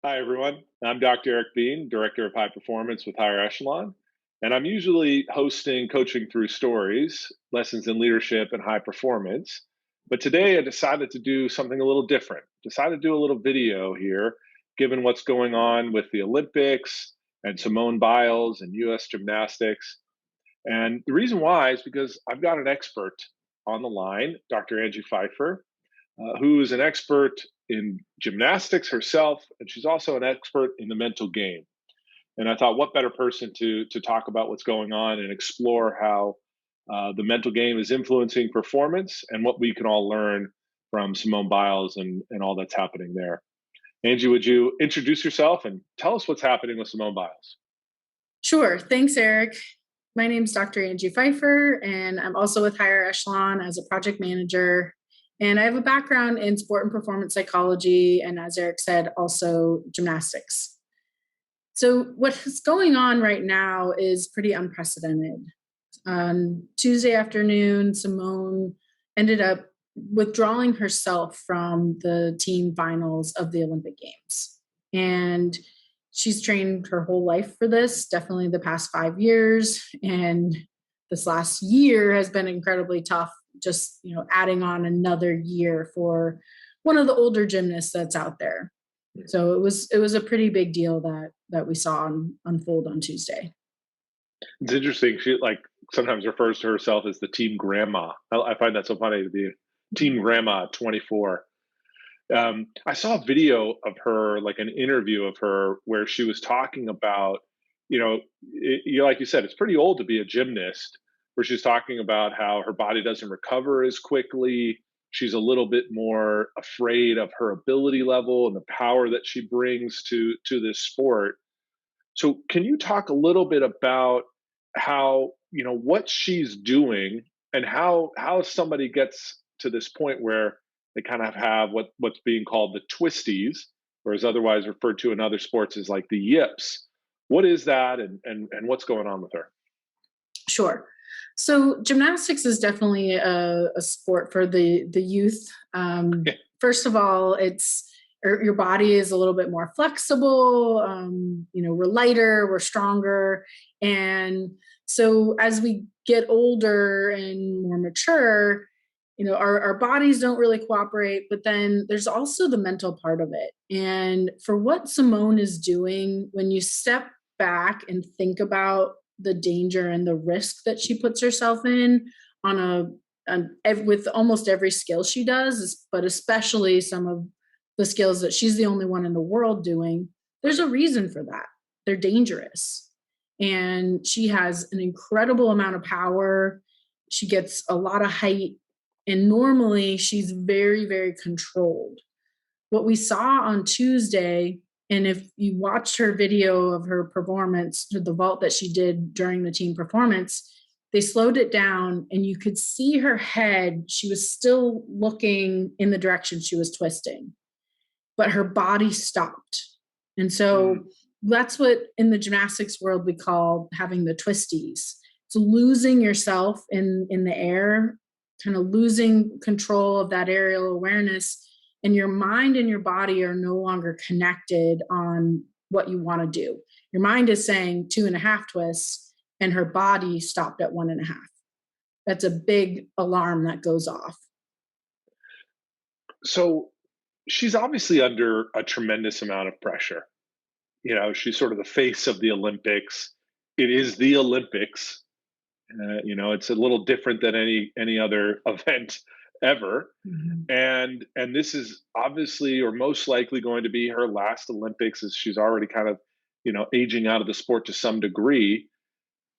Hi, everyone. I'm Dr. Eric Bean, Director of High Performance with Higher Echelon, and I'm usually hosting Coaching Through Stories, lessons in leadership and high performance. But today I decided to do something a little different. Decided to do a little video here, given what's going on with the Olympics and Simone Biles and US gymnastics. And the reason why is because I've got an expert on the line, Dr. Angie Fifer, who is an expert in gymnastics herself, and she's also an expert in the mental game. And I thought, what better person to talk about what's going on and explore how the mental game is influencing performance and what we can all learn from Simone Biles and all that's happening there. Angie, would you introduce yourself and tell us what's happening with Simone Biles? Sure. Thanks, Eric. My name is Dr. Angie Fifer, and I'm also with Higher Echelon as a project manager. And I have a background in sport and performance psychology, and as Eric said, also gymnastics. So, what is going on right now is pretty unprecedented. On Tuesday afternoon, Simone ended up withdrawing herself from the team finals of the Olympic Games. And she's trained her whole life for this, definitely the past 5 years. And this last year has been incredibly tough, just adding on another year for one of the older gymnasts that's out there. So it was a pretty big deal that we saw unfold on Tuesday. It's interesting. She sometimes refers to herself as the team grandma. I find that so funny to be team grandma at 24. I saw a video of her, like an interview of her, where she was talking about, like you said, it's pretty old to be a gymnast, where she's talking about how her body doesn't recover as quickly. She's a little bit more afraid of her ability level and the power that she brings to this sport. So, can you talk a little bit about how, what she's doing and how somebody gets to this point where they kind of have what's being called the twisties, or is otherwise referred to in other sports as like the yips. What is that, and what's going on with her? Sure. So gymnastics is definitely a sport for the youth. First of all, your body is a little bit more flexible. We're lighter, we're stronger, and so as we get older and more mature, our bodies don't really cooperate. But then there's also the mental part of it. And for what Simone is doing, when you step back and think about the danger and the risk that she puts herself in on with almost every skill she does, but especially some of the skills that she's the only one in the world doing, there's a reason for that. They're dangerous. And she has an incredible amount of power. She gets a lot of height. And normally she's very, very controlled. What we saw on Tuesday, and if you watched her video of her performance, the vault that she did during the team performance, they slowed it down and you could see her head. She was still looking in the direction she was twisting, but her body stopped. And so that's what in the gymnastics world we call having the twisties. It's losing yourself in the air, kind of losing control of that aerial awareness, and your mind and your body are no longer connected on what you want to do. Your mind is saying 2.5 twists, and her body stopped at 1.5. That's a big alarm that goes off. So, she's obviously under a tremendous amount of pressure. She's sort of the face of the Olympics. It is the Olympics. It's a little different than any other event ever. Mhm. And this is obviously or most likely going to be her last Olympics, as she's already kind of, aging out of the sport to some degree.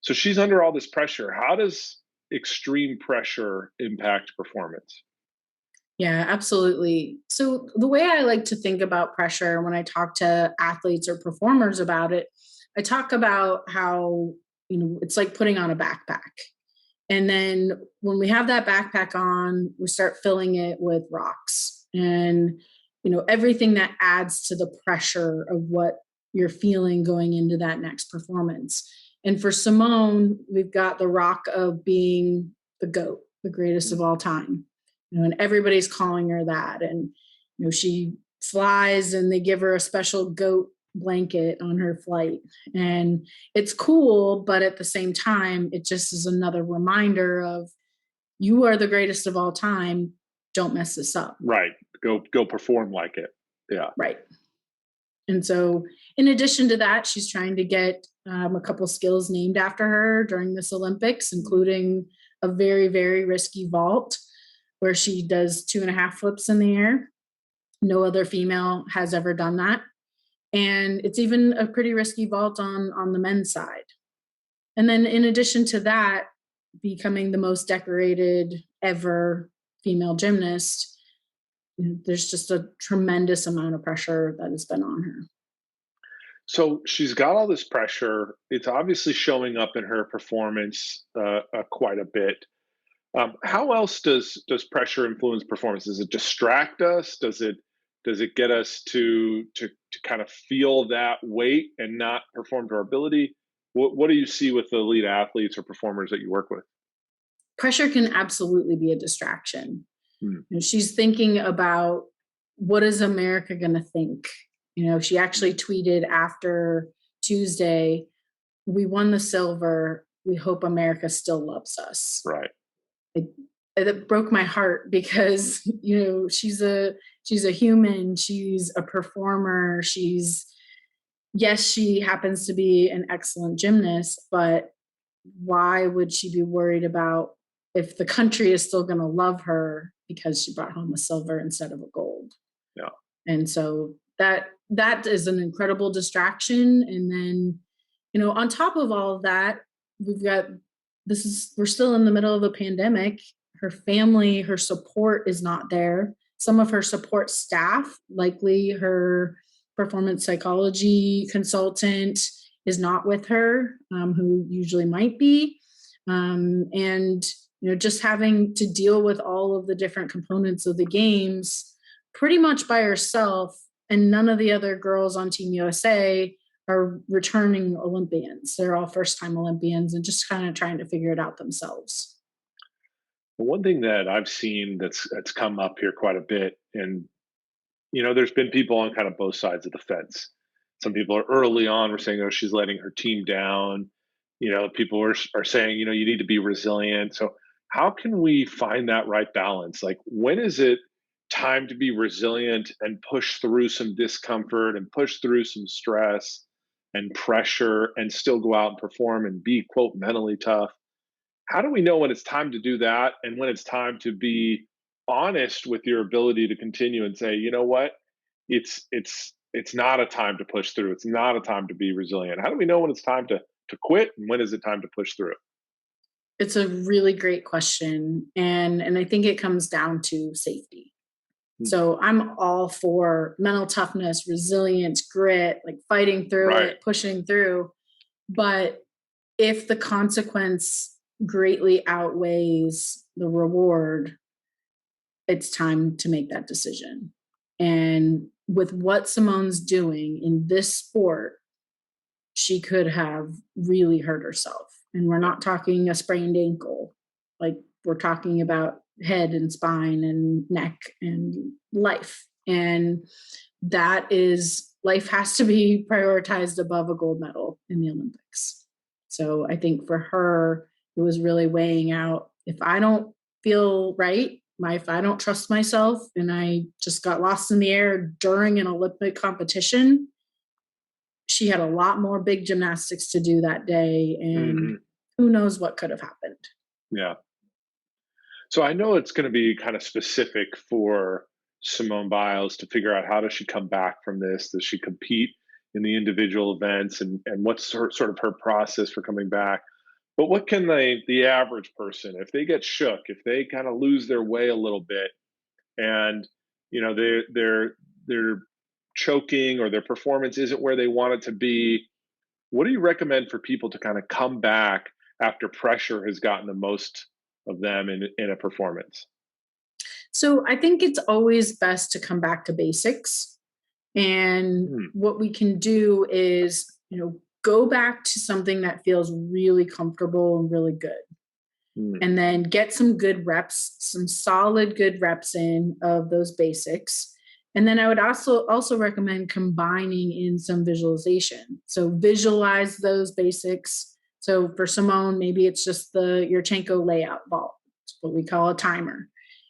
So she's under all this pressure. How does extreme pressure impact performance? Yeah, absolutely. So the way I like to think about pressure when I talk to athletes or performers about it, I talk about how, it's like putting on a backpack. And then when we have that backpack on, we start filling it with rocks and, everything that adds to the pressure of what you're feeling going into that next performance. And for Simone, we've got the rock of being the GOAT, the greatest of all time. And everybody's calling her that. And, she flies and they give her a special goat blanket on her flight. And it's cool, but at the same time, it just is another reminder of you are the greatest of all time. Don't mess this up. Right. Go perform like it. Yeah. Right. And so, in addition to that, she's trying to get a couple skills named after her during this Olympics, including a very, very risky vault where she does 2.5 flips in the air. No other female has ever done that. And it's even a pretty risky vault on the men's side. And then, in addition to that, becoming the most decorated ever female gymnast, there's just a tremendous amount of pressure that has been on her. So she's got all this pressure. It's obviously showing up in her performance quite a bit. How else does pressure influence performance? Does it distract us? Does it get us to kind of feel that weight and not perform to our ability? What do you see with the elite athletes or performers that you work with? Pressure can absolutely be a distraction. Hmm. And she's thinking about, what is America going to think? She actually tweeted after Tuesday, "We won the silver. We hope America still loves us." Right. It broke my heart because she's a human. She's a performer. Yes, she happens to be an excellent gymnast, but why would she be worried about if the country is still going to love her because she brought home a silver instead of a gold? Yeah. And so that is an incredible distraction. And then, on top of all of that, we're still in the middle of a pandemic. Her family, her support is not there. Some of her support staff, likely her performance psychology consultant, is not with her, who usually might be. And just having to deal with all of the different components of the games pretty much by herself, and none of the other girls on Team USA are returning Olympians. They're all first-time Olympians and just kind of trying to figure it out themselves. One thing that I've seen that's come up here quite a bit, and there's been people on kind of both sides of the fence. Some people are early on were saying, "Oh, she's letting her team down." People are saying, you need to be resilient. So, how can we find that right balance? Like, when is it time to be resilient and push through some discomfort and push through some stress and pressure and still go out and perform and be, quote, mentally tough? How do we know when it's time to do that and when it's time to be honest with your ability to continue and say, you know what, it's not a time to push through, it's not a time to be resilient? How do we know when it's time to quit and when is it time to push through? It's a really great question, and I think it comes down to safety. So I'm all for mental toughness, resilience, grit, like fighting through Right. it, pushing through. But if the consequence greatly outweighs the reward, it's time to make that decision. And with what Simone's doing in this sport, she could have really hurt herself. And we're not talking a sprained ankle. Like, we're talking about head and spine and neck and life. And life has to be prioritized above a gold medal in the Olympics. So I think for her, it was really weighing out, if I don't feel right, if I don't trust myself, and I just got lost in the air during an Olympic competition. She had a lot more big gymnastics to do that day, and who knows what could have happened. Yeah. So I know it's going to be kind of specific for Simone Biles to figure out, how does she come back from this? Does she compete in the individual events, and what's sort of her process for coming back? But what can the average person, if they get shook, if they kind of lose their way a little bit, and they're choking or their performance isn't where they want it to be, what do you recommend for people to kind of come back after pressure has gotten the most of them in a performance? So I think it's always best to come back to basics. And what we can do is, go back to something that feels really comfortable and really good. And then get some good reps, some solid good reps in of those basics. And then I would also recommend combining in some visualization. So visualize those basics. So for Simone, maybe it's just the Yurchenko layout vault. It's what we call a timer.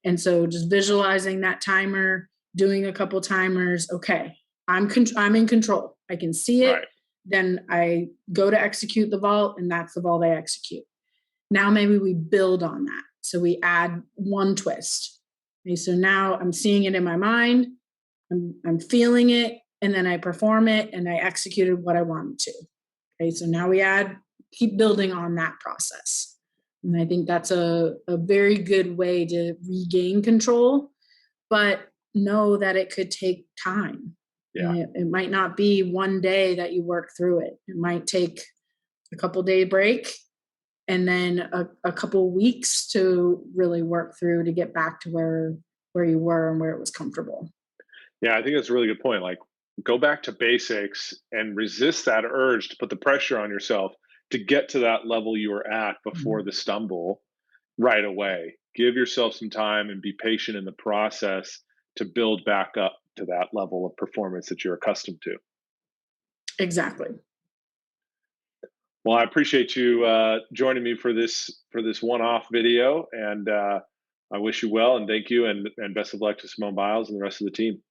And so just visualizing that timer, doing a couple timers. Okay, I'm in control. I can see it. Right. Then I go to execute the vault, and that's the vault I execute. Now maybe we build on that. So we add one twist. Okay, so now I'm seeing it in my mind. I'm feeling it, and then I perform it, and I executed what I wanted to. Okay, so now keep building on that process. And I think that's a very good way to regain control, but know that it could take time. Yeah. It might not be one day that you work through it. It might take a couple day break and then a couple weeks to really work through to get back to where you were and where it was comfortable. Yeah, I think that's a really good point. Like, go back to basics and resist that urge to put the pressure on yourself to get to that level you were at before the stumble right away. Give yourself some time and be patient in the process to build back up to that level of performance that you're accustomed to. Exactly. Well, I appreciate you joining me for this one-off video, and I wish you well and thank you, and best of luck to Simone Biles and the rest of the team.